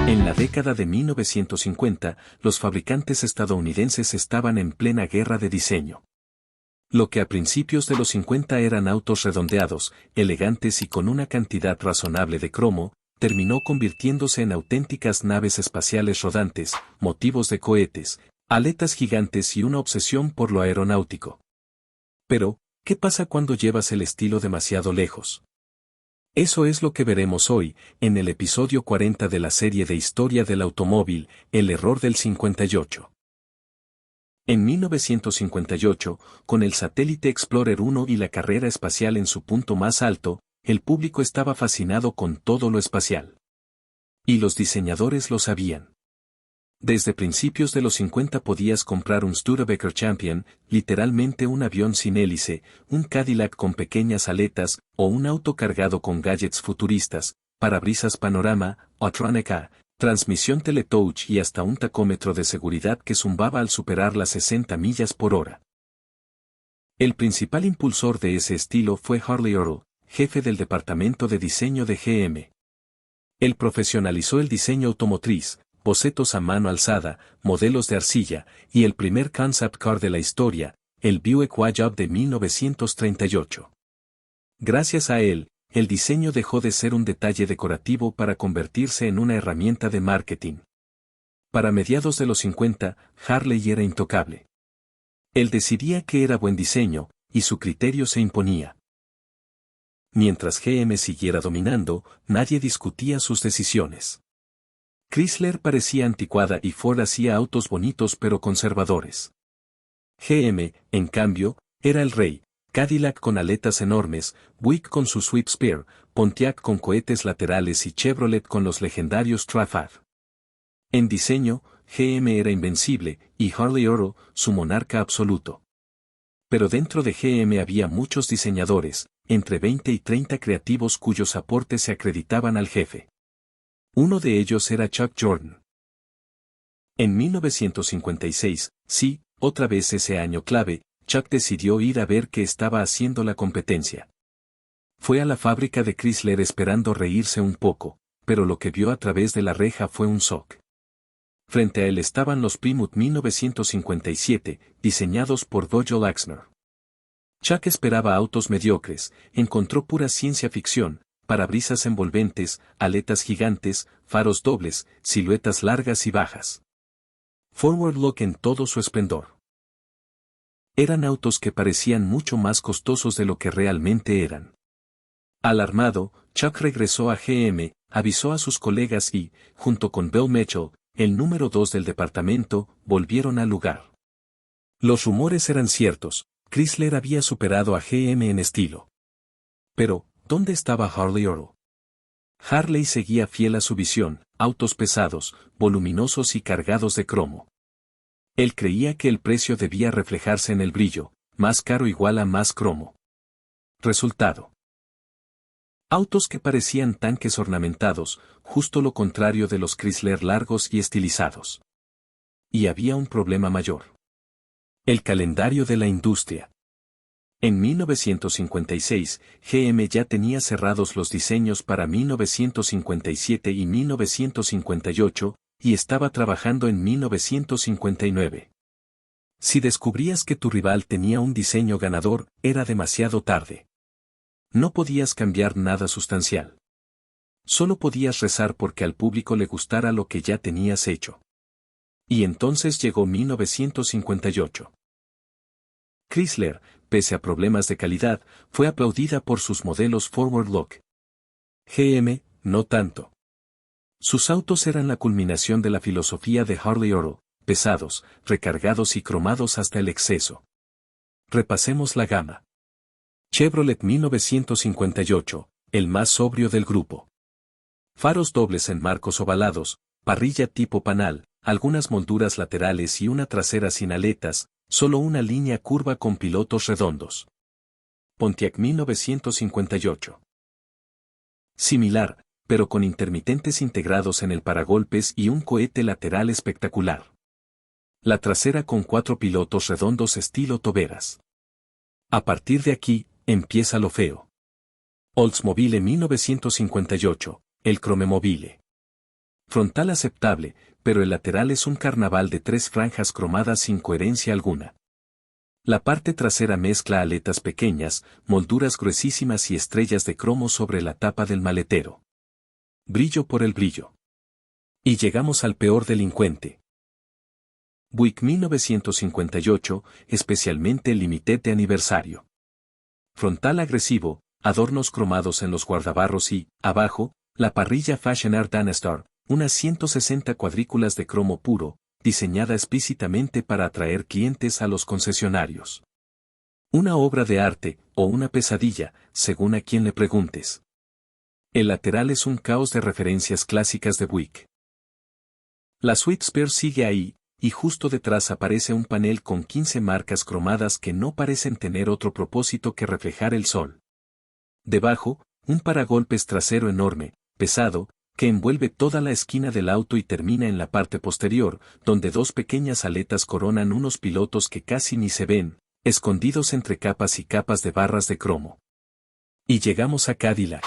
En la década de 1950, los fabricantes estadounidenses estaban en plena guerra de diseño. Lo que a principios de los 50 eran autos redondeados, elegantes y con una cantidad razonable de cromo, terminó convirtiéndose en auténticas naves espaciales rodantes, motivos de cohetes, aletas gigantes y una obsesión por lo aeronáutico. Pero, ¿qué pasa cuando llevas el estilo demasiado lejos? Eso es lo que veremos hoy, en el episodio 40 de la serie de historia del automóvil, El error del 58. En 1958, con el satélite Explorer 1 y la carrera espacial en su punto más alto, el público estaba fascinado con todo lo espacial. Y los diseñadores lo sabían. Desde principios de los 50 podías comprar un Studebaker Champion, literalmente un avión sin hélice, un Cadillac con pequeñas aletas, o un auto cargado con gadgets futuristas, parabrisas panorama, Autronica, transmisión Teletouch y hasta un tacómetro de seguridad que zumbaba al superar las 60 millas por hora. El principal impulsor de ese estilo fue Harley Earl, jefe del departamento de diseño de GM. Él profesionalizó el diseño automotriz, bocetos a mano alzada, modelos de arcilla, y el primer concept car de la historia, el Buick Wayab de 1938. Gracias a él, el diseño dejó de ser un detalle decorativo para convertirse en una herramienta de marketing. Para mediados de los 50, Harley era intocable. Él decidía que era buen diseño, y su criterio se imponía. Mientras GM siguiera dominando, nadie discutía sus decisiones. Chrysler parecía anticuada y Ford hacía autos bonitos pero conservadores. GM, en cambio, era el rey, Cadillac con aletas enormes, Buick con su Sweep Spear, Pontiac con cohetes laterales y Chevrolet con los legendarios Traffic. En diseño, GM era invencible, y Harley Earl, su monarca absoluto. Pero dentro de GM había muchos diseñadores, entre 20 y 30 creativos cuyos aportes se acreditaban al jefe. Uno de ellos era Chuck Jordan. En 1956, sí, otra vez ese año clave, Chuck decidió ir a ver qué estaba haciendo la competencia. Fue a la fábrica de Chrysler esperando reírse un poco, pero lo que vio a través de la reja fue un shock. Frente a él estaban los Plymouth 1957, diseñados por Virgil Axner. Chuck esperaba autos mediocres, encontró pura ciencia ficción, parabrisas envolventes, aletas gigantes, faros dobles, siluetas largas y bajas. Forward Look en todo su esplendor. Eran autos que parecían mucho más costosos de lo que realmente eran. Alarmado, Chuck regresó a GM, avisó a sus colegas y, junto con Bill Mitchell, el número 2 del departamento, volvieron al lugar. Los rumores eran ciertos, Chrysler había superado a GM en estilo. Pero, ¿dónde estaba Harley Earl? Harley seguía fiel a su visión, autos pesados, voluminosos y cargados de cromo. Él creía que el precio debía reflejarse en el brillo, más caro igual a más cromo. Resultado. Autos que parecían tanques ornamentados, justo lo contrario de los Chrysler largos y estilizados. Y había un problema mayor. El calendario de la industria. En 1956, GM ya tenía cerrados los diseños para 1957 y 1958, y estaba trabajando en 1959. Si descubrías que tu rival tenía un diseño ganador, era demasiado tarde. No podías cambiar nada sustancial. Solo podías rezar porque al público le gustara lo que ya tenías hecho. Y entonces llegó 1958. Chrysler, pese a problemas de calidad, fue aplaudida por sus modelos Forward Look. GM, no tanto. Sus autos eran la culminación de la filosofía de Harley Earl, pesados, recargados y cromados hasta el exceso. Repasemos la gama. Chevrolet 1958, el más sobrio del grupo. Faros dobles en marcos ovalados, parrilla tipo panal, algunas molduras laterales y una trasera sin aletas, solo una línea curva con pilotos redondos. Pontiac 1958. Similar, pero con intermitentes integrados en el paragolpes y un cohete lateral espectacular. La trasera con 4 pilotos redondos estilo toberas. A partir de aquí, empieza lo feo. Oldsmobile 1958, el Chromemobile. Frontal aceptable, pero el lateral es un carnaval de 3 franjas cromadas sin coherencia alguna. La parte trasera mezcla aletas pequeñas, molduras gruesísimas y estrellas de cromo sobre la tapa del maletero. Brillo por el brillo. Y llegamos al peor delincuente. Buick 1958, especialmente el Limited de aniversario. Frontal agresivo, adornos cromados en los guardabarros y, abajo, la parrilla Fashion Art Danastar, unas 160 cuadrículas de cromo puro, diseñada explícitamente para atraer clientes a los concesionarios. Una obra de arte, o una pesadilla, según a quien le preguntes. El lateral es un caos de referencias clásicas de Buick. La Sweet Spare sigue ahí, y justo detrás aparece un panel con 15 marcas cromadas que no parecen tener otro propósito que reflejar el sol. Debajo, un paragolpes trasero enorme, pesado, que envuelve toda la esquina del auto y termina en la parte posterior, donde 2 pequeñas aletas coronan unos pilotos que casi ni se ven, escondidos entre capas y capas de barras de cromo. Y llegamos a Cadillac.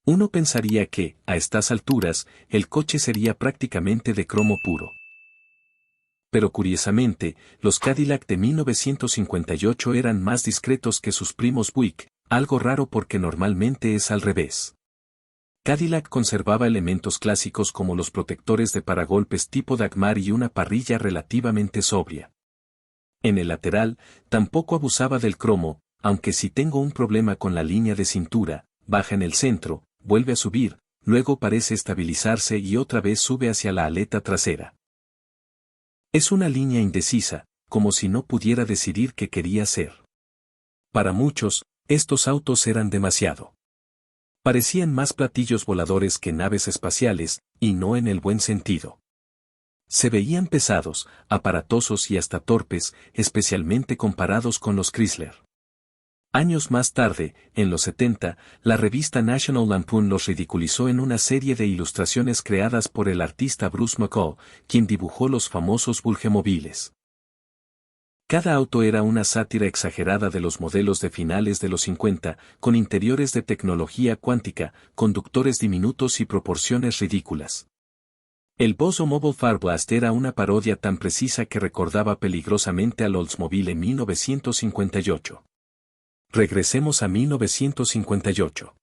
Uno pensaría que, a estas alturas, el coche sería prácticamente de cromo puro. Pero curiosamente, los Cadillac de 1958 eran más discretos que sus primos Buick, algo raro porque normalmente es al revés. Cadillac conservaba elementos clásicos como los protectores de paragolpes tipo Dagmar y una parrilla relativamente sobria. En el lateral, tampoco abusaba del cromo, aunque si tengo un problema con la línea de cintura, baja en el centro, vuelve a subir, luego parece estabilizarse y otra vez sube hacia la aleta trasera. Es una línea indecisa, como si no pudiera decidir qué quería ser. Para muchos, estos autos eran demasiado. Parecían más platillos voladores que naves espaciales, y no en el buen sentido. Se veían pesados, aparatosos y hasta torpes, especialmente comparados con los Chrysler. Años más tarde, en los 70, la revista National Lampoon los ridiculizó en una serie de ilustraciones creadas por el artista Bruce McCall, quien dibujó los famosos Vulgemóviles. Cada auto era una sátira exagerada de los modelos de finales de los 50, con interiores de tecnología cuántica, conductores diminutos y proporciones ridículas. El Bozo Mobile Farblast era una parodia tan precisa que recordaba peligrosamente al Oldsmobile 1958. Regresemos a 1958.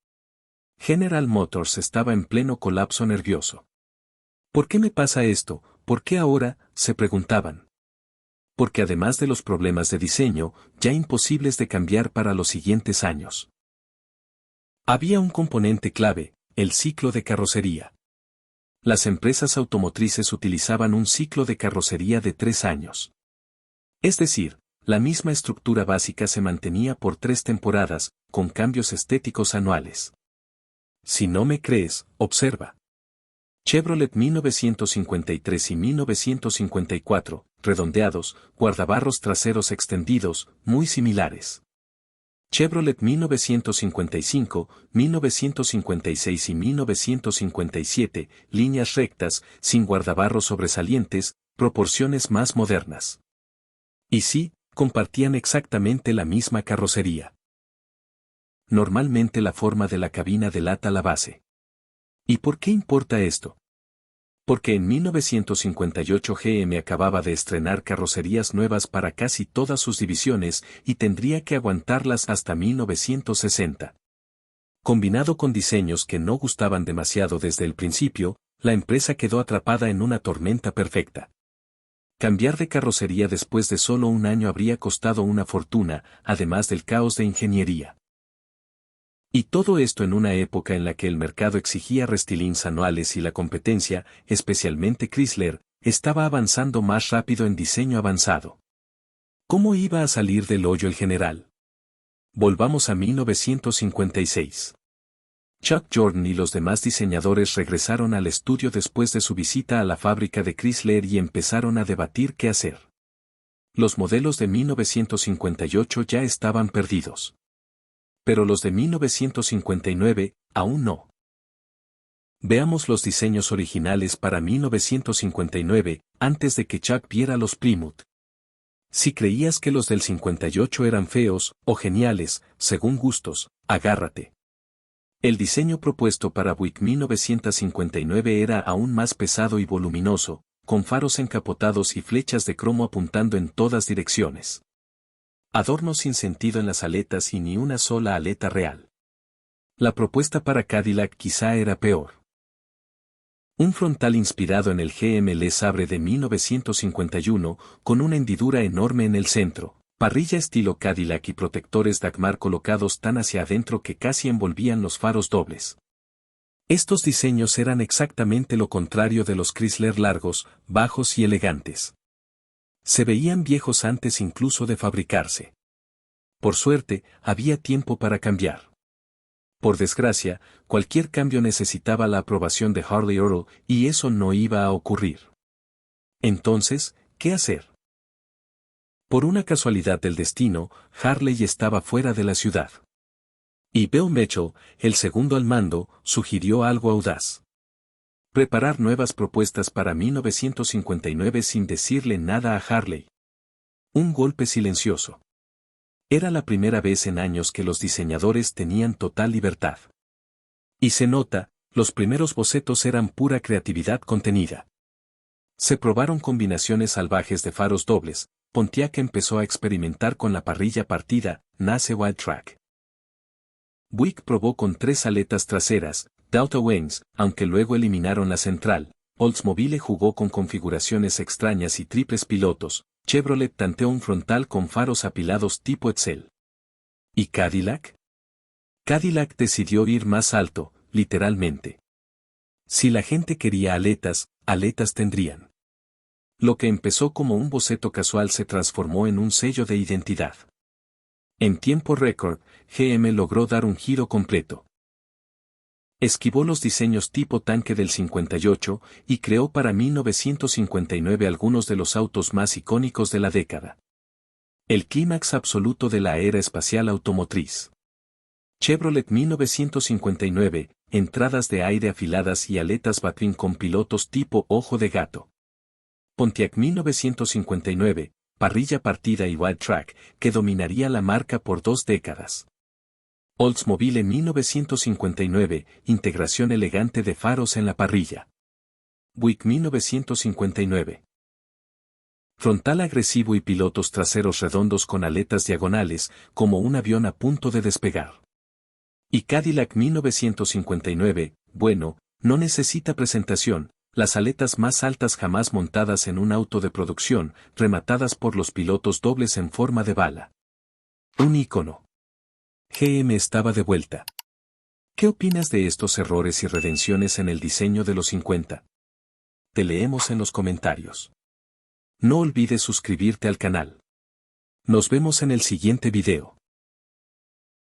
General Motors estaba en pleno colapso nervioso. ¿Por qué me pasa esto? ¿Por qué ahora?, se preguntaban. Porque además de los problemas de diseño, ya imposibles de cambiar para los siguientes años. Había un componente clave, el ciclo de carrocería. Las empresas automotrices utilizaban un ciclo de carrocería de 3 años. Es decir, la misma estructura básica se mantenía por 3 temporadas, con cambios estéticos anuales. Si no me crees, observa. Chevrolet 1953 y 1954, redondeados, guardabarros traseros extendidos, muy similares. Chevrolet 1955, 1956 y 1957, líneas rectas, sin guardabarros sobresalientes, proporciones más modernas. Y sí, compartían exactamente la misma carrocería. Normalmente la forma de la cabina delata la base. ¿Y por qué importa esto? Porque en 1958 GM acababa de estrenar carrocerías nuevas para casi todas sus divisiones y tendría que aguantarlas hasta 1960. Combinado con diseños que no gustaban demasiado desde el principio, la empresa quedó atrapada en una tormenta perfecta. Cambiar de carrocería después de solo un año habría costado una fortuna, además del caos de ingeniería. Y todo esto en una época en la que el mercado exigía restylings anuales y la competencia, especialmente Chrysler, estaba avanzando más rápido en diseño avanzado. ¿Cómo iba a salir del hoyo el general? Volvamos a 1956. Chuck Jordan y los demás diseñadores regresaron al estudio después de su visita a la fábrica de Chrysler y empezaron a debatir qué hacer. Los modelos de 1958 ya estaban perdidos. Pero los de 1959, aún no. Veamos los diseños originales para 1959, antes de que Chuck viera los Plymouth. Si creías que los del 58 eran feos, o geniales, según gustos, agárrate. El diseño propuesto para Buick 1959 era aún más pesado y voluminoso, con faros encapotados y flechas de cromo apuntando en todas direcciones. Adornos sin sentido en las aletas y ni una sola aleta real. La propuesta para Cadillac quizá era peor. Un frontal inspirado en el GMC Sabre de 1951, con una hendidura enorme en el centro, parrilla estilo Cadillac y protectores Dagmar colocados tan hacia adentro que casi envolvían los faros dobles. Estos diseños eran exactamente lo contrario de los Chrysler largos, bajos y elegantes. Se veían viejos antes incluso de fabricarse. Por suerte, había tiempo para cambiar. Por desgracia, cualquier cambio necesitaba la aprobación de Harley Earl, y eso no iba a ocurrir. Entonces, ¿qué hacer? Por una casualidad del destino, Harley estaba fuera de la ciudad. Y Bill Mitchell, el segundo al mando, sugirió algo audaz. Preparar nuevas propuestas para 1959 sin decirle nada a Harley. Un golpe silencioso. Era la primera vez en años que los diseñadores tenían total libertad. Y se nota, los primeros bocetos eran pura creatividad contenida. Se probaron combinaciones salvajes de faros dobles, Pontiac empezó a experimentar con la parrilla partida, nace Wildtrak. Buick probó con 3 aletas traseras, Delta Wings, aunque luego eliminaron la central. Oldsmobile jugó con configuraciones extrañas y triples pilotos. Chevrolet tanteó un frontal con faros apilados tipo Excel. ¿Y Cadillac? Cadillac decidió ir más alto, literalmente. Si la gente quería aletas, aletas tendrían. Lo que empezó como un boceto casual se transformó en un sello de identidad. En tiempo récord, GM logró dar un giro completo. Esquivó los diseños tipo tanque del 58 y creó para 1959 algunos de los autos más icónicos de la década. El clímax absoluto de la era espacial automotriz. Chevrolet 1959, entradas de aire afiladas y aletas Batwing con pilotos tipo ojo de gato. Pontiac 1959, parrilla partida y Wildtrak, que dominaría la marca por 2 décadas. Oldsmobile 1959, integración elegante de faros en la parrilla. Buick 1959. Frontal agresivo y pilotos traseros redondos con aletas diagonales, como un avión a punto de despegar. Y Cadillac 1959, bueno, no necesita presentación, las aletas más altas jamás montadas en un auto de producción, rematadas por los pilotos dobles en forma de bala. Un ícono. GM estaba de vuelta. ¿Qué opinas de estos errores y redenciones en el diseño de los 50? Te leemos en los comentarios. No olvides suscribirte al canal. Nos vemos en el siguiente video.